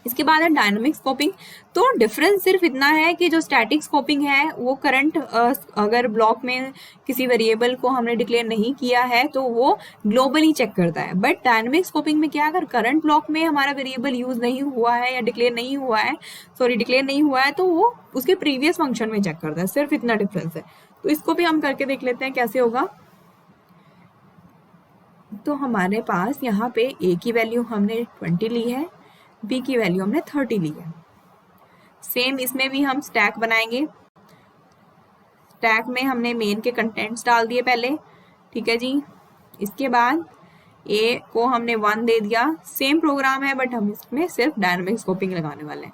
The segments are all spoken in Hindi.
इसके बाद है डायनामिक स्कोपिंग। तो डिफरेंस सिर्फ इतना है कि जो स्टैटिक स्कोपिंग है वो करंट अगर ब्लॉक में किसी वेरिएबल को हमने डिक्लेयर नहीं किया है तो वो ग्लोबली चेक करता है, बट डायनामिक स्कोपिंग में क्या, अगर करंट ब्लॉक में हमारा वेरिएबल यूज नहीं हुआ है या डिक्लेयर नहीं हुआ है तो वो उसके प्रीवियस फंक्शन में चेक करता है। सिर्फ इतना डिफरेंस है। तो इसको भी हम करके देख लेते हैं कैसे होगा। तो हमारे पास यहाँ पे ए की वैल्यू हमने 20 ली है, बी की वैल्यू हमने 30 ली है। सेम इसमें भी हम स्टैक बनाएंगे। स्टैक में हमने मेन के कंटेंट्स डाल दिए पहले, ठीक है जी। इसके बाद ए को हमने 1 दे दिया। सेम प्रोग्राम है बट हम इसमें सिर्फ डायनामिक स्कोपिंग लगाने वाले हैं,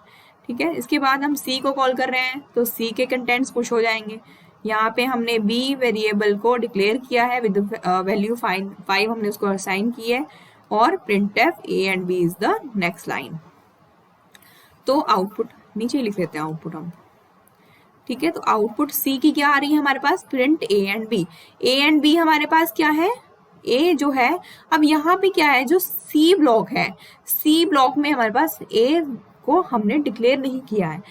ठीक है। इसके बाद हम सी को कॉल कर रहे हैं तो सी के कंटेंट्स पुश हो जाएंगे। यहाँ पे हमने बी वेरिएबल को डिक्लेयर किया है विद वैल्यू 5 हमने उसको असाइन की है, और printf a and b is the next line. तो आउटपुट नीचे लिख लेते हैं आउटपुट हम, ठीक है। तो आउटपुट सी की क्या आ रही है हमारे पास, print A and B. A and B हमारे पास क्या है, ए जो है, अब यहाँ पे क्या है, जो सी ब्लॉक है, सी ब्लॉक में हमारे पास ए को हमने डिक्लेयर नहीं किया है,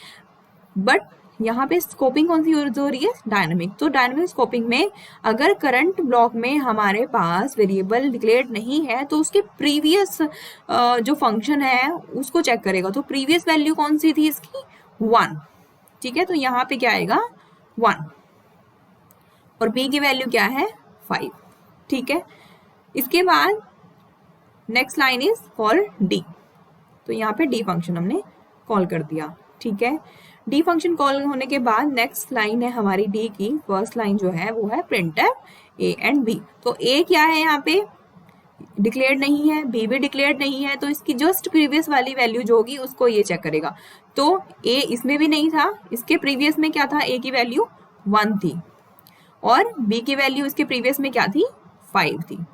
बट यहाँ पे स्कोपिंग कौन सी यूज हो रही है, डायनामिक। तो डायनामिक स्कोपिंग में अगर करंट ब्लॉक में हमारे पास वेरिएबल डिक्लेयर्ड नहीं है तो उसके प्रीवियस जो फंक्शन है उसको चेक करेगा। तो प्रीवियस वैल्यू कौन सी थी इसकी, 1, ठीक है। तो यहाँ पे क्या आएगा 1, और बी की वैल्यू क्या है 5, ठीक है। इसके बाद next line is call D. तो यहाँ पे डी फंक्शन हमने कॉल कर दिया, ठीक है। डी फंक्शन कॉल होने के बाद नेक्स्ट लाइन है हमारी डी की फर्स्ट लाइन जो है वो है printf a एंड b। तो a क्या है यहाँ पे डिक्लेयर्ड नहीं है, b भी डिक्लेयर्ड नहीं है, तो इसकी जस्ट प्रीवियस वाली वैल्यू जो होगी उसको ये चेक करेगा। तो a इसमें भी नहीं था, इसके प्रीवियस में क्या था, a की वैल्यू 1 थी, और b की वैल्यू इसके प्रीवियस में क्या थी, 5 थी,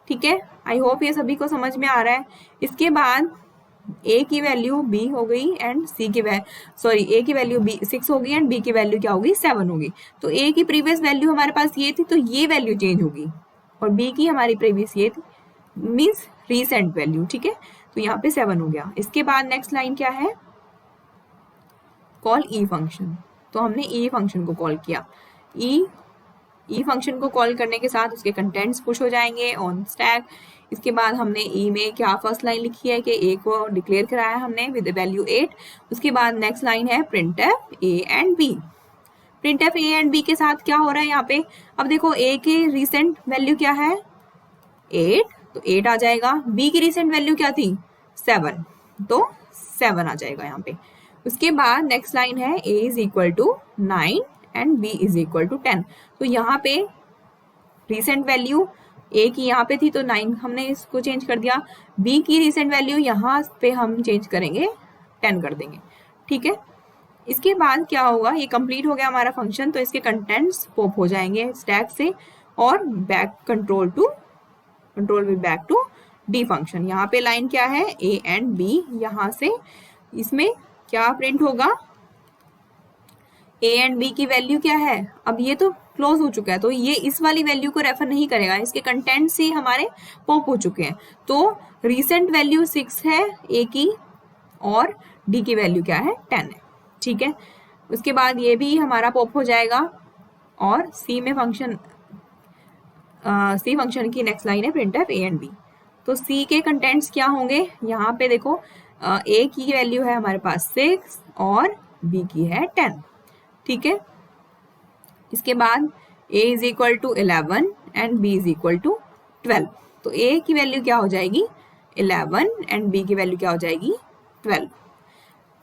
ठीक है। आई होप ये सभी को समझ में आ रहा है। इसके बाद a की वैल्यू b हो गई एंड a की वैल्यू b 6 होगी एंड b की वैल्यू क्या होगी, 7 होगी। तो a की प्रीवियस वैल्यू हमारे पास ये थी, तो ये वैल्यू चेंज होगी, और b की हमारी प्रीवियस ये थी, मीन्स रीसेंट वैल्यू, ठीक है। तो यहाँ पे 7 हो गया। इसके बाद नेक्स्ट लाइन क्या है, कॉल e फंक्शन। तो हमने e फंक्शन को कॉल किया। ई फंक्शन को कॉल करने के साथ उसके कंटेंट्स पुश हो जाएंगे ऑन स्टैक। इसके बाद हमने ई में क्या फर्स्ट लाइन लिखी है कि ए को डिक्लेयर कराया हमने विद वैल्यू 8। उसके बाद नेक्स्ट लाइन है printf a and b। printf a and b के साथ क्या हो रहा है यहाँ पे, अब देखो a की रिसेंट वैल्यू क्या है 8, तो 8 आ जाएगा। b की रिसेंट वैल्यू क्या थी 7, तो 7 आ जाएगा यहाँ पे। उसके बाद नेक्स्ट लाइन है a is equal to 9 and b is equal to 10। तो यहाँ पे रिसेंट वैल्यू a की यहाँ पे थी तो 9 हमने इसको चेंज कर दिया, b की रिसेंट वैल्यू यहाँ पे हम चेंज करेंगे 10 कर देंगे, ठीक है। इसके बाद क्या होगा, ये कंप्लीट हो गया हमारा फंक्शन, तो इसके कंटेंट्स पॉप हो जाएंगे स्टैक से, और control will back to D function. यहाँ पे लाइन क्या है a एंड b, यहाँ से इसमें क्या प्रिंट होगा, a एंड b की वैल्यू क्या है, अब ये तो क्लोज हो चुका है तो ये इस वाली वैल्यू को रेफर नहीं करेगा, इसके कंटेंट्स ही हमारे पॉप हो चुके हैं। तो रीसेंट वैल्यू 6 है a की, और d की वैल्यू क्या है 10 है, ठीक है। उसके बाद ये भी हमारा पॉप हो जाएगा, और c फंक्शन की नेक्स्ट लाइन है printf a एंड b। तो c के कंटेंट्स क्या होंगे, यहाँ पे देखो a की वैल्यू है हमारे पास 6 और b की है 10, ठीक है। इसके बाद a is equal to 11 and b is equal to 12। तो a की वैल्यू क्या हो जाएगी 11 एंड b की वैल्यू क्या हो जाएगी 12,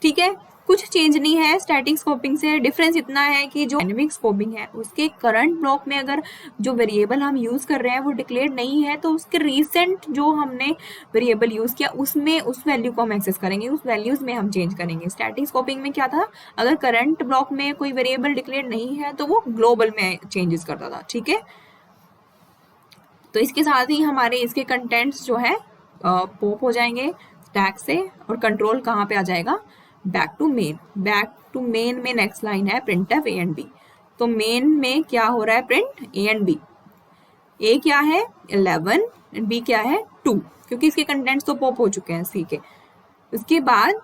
ठीक है। कुछ चेंज नहीं है स्टैटिक स्कोपिंग से। डिफरेंस इतना है कि जो डायनेमिक स्कोपिंग है उसके करंट ब्लॉक में अगर जो वेरिएबल हम यूज कर रहे हैं वो डिक्लेयर नहीं है तो उसके रिसेंट जो हमने वेरिएबल यूज किया उसमें उस वैल्यू को हम एक्सेस करेंगे, उस वैल्यूज में हम चेंज करेंगे। स्टैटिक स्कोपिंग में क्या था, अगर करंट ब्लॉक में कोई वेरिएबल डिक्लेयर नहीं है तो वो ग्लोबल में चेंजेस करता था, ठीक है। तो इसके साथ ही हमारे इसके कंटेंट्स जो है पॉप हो जाएंगे स्टैक से, और कंट्रोल कहाँ पे आ जाएगा, बैक टू मेन में नेक्स्ट लाइन है printf a एंड b। तो मेन में क्या हो रहा है, print a and b। a क्या है 11 एंड b क्या है 2, क्योंकि इसके कंटेंट्स तो पॉप हो चुके हैं c के। उसके बाद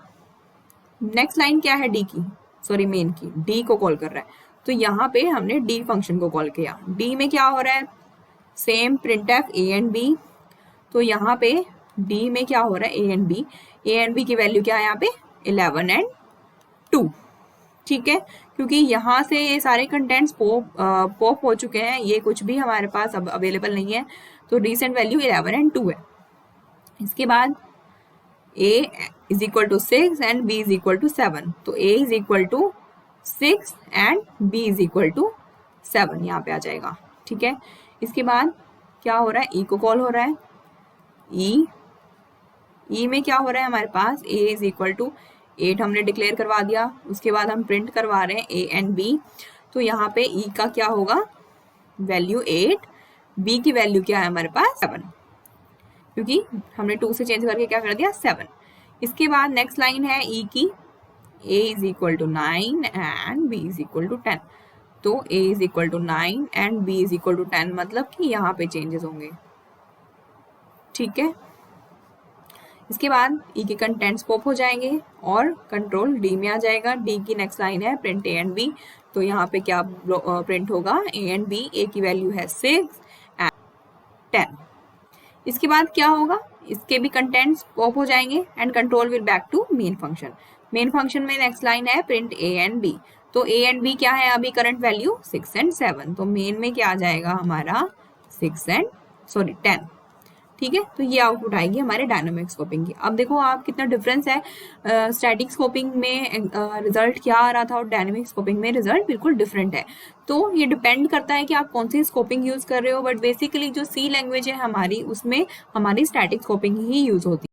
नेक्स्ट लाइन क्या है डी की, सॉरी मेन की, डी को कॉल कर रहा है। तो यहाँ पे हमने डी फंक्शन को कॉल किया। डी में क्या हो रहा है, same printf A and B. तो यहाँ पे डी में क्या हो रहा है, A and B. A and B की वैल्यू क्या है यहाँ पे 11 एंड 2, ठीक है, क्योंकि यहाँ से ये सारे कंटेंट्स पॉप हो चुके हैं, ये कुछ भी हमारे पास अब अवेलेबल नहीं है। तो रिसेंट वैल्यू 11 एंड 2 है। इसके बाद a is equal to 6 and b is equal to 7। तो a is equal to 6 and b is equal to 7 यहाँ पे आ जाएगा, ठीक है। इसके बाद क्या हो रहा है, e को कॉल हो रहा है। e में क्या हो रहा है हमारे पास, a इज इक्वल टू 8 हमने डिक्लेयर करवा दिया। उसके बाद हम प्रिंट करवा रहे हैं a एंड b। तो यहाँ पे e का क्या होगा, वैल्यू 8, b की वैल्यू क्या है हमारे पास 7, क्योंकि हमने 2 से चेंज करके क्या कर दिया 7। इसके बाद नेक्स्ट लाइन है e की, a is equal to 9 and b is equal to 10। तो a is equal to 9 and b is equal to 10, मतलब कि यहाँ पे चेंजेस होंगे, ठीक है। इसके बाद e के कंटेंट्स पॉप हो जाएंगे और कंट्रोल d में आ जाएगा। d की नेक्स्ट लाइन है प्रिंट a एंड b। तो यहाँ पे क्या प्रिंट होगा, a एंड b, a की वैल्यू है 6 एंड 10। इसके बाद क्या होगा, इसके भी कंटेंट्स पॉप हो जाएंगे and control will back to main function. Main function में नेक्स्ट लाइन है प्रिंट a एंड b। तो a एंड b क्या है अभी करंट वैल्यू 6 एंड 7। तो मेन में क्या आ जाएगा हमारा 10, ठीक है। तो ये आउटपुट आएगी हमारे डायनामिक स्कोपिंग की। अब देखो आप कितना डिफरेंस है, स्टैटिक स्कोपिंग में रिजल्ट क्या आ रहा था और डायनामिक स्कोपिंग में रिजल्ट बिल्कुल डिफरेंट है। तो ये डिपेंड करता है कि आप कौन सी स्कोपिंग यूज कर रहे हो, बट बेसिकली जो सी लैंग्वेज है हमारी, उसमें हमारी स्टैटिक स्कोपिंग ही यूज होती है।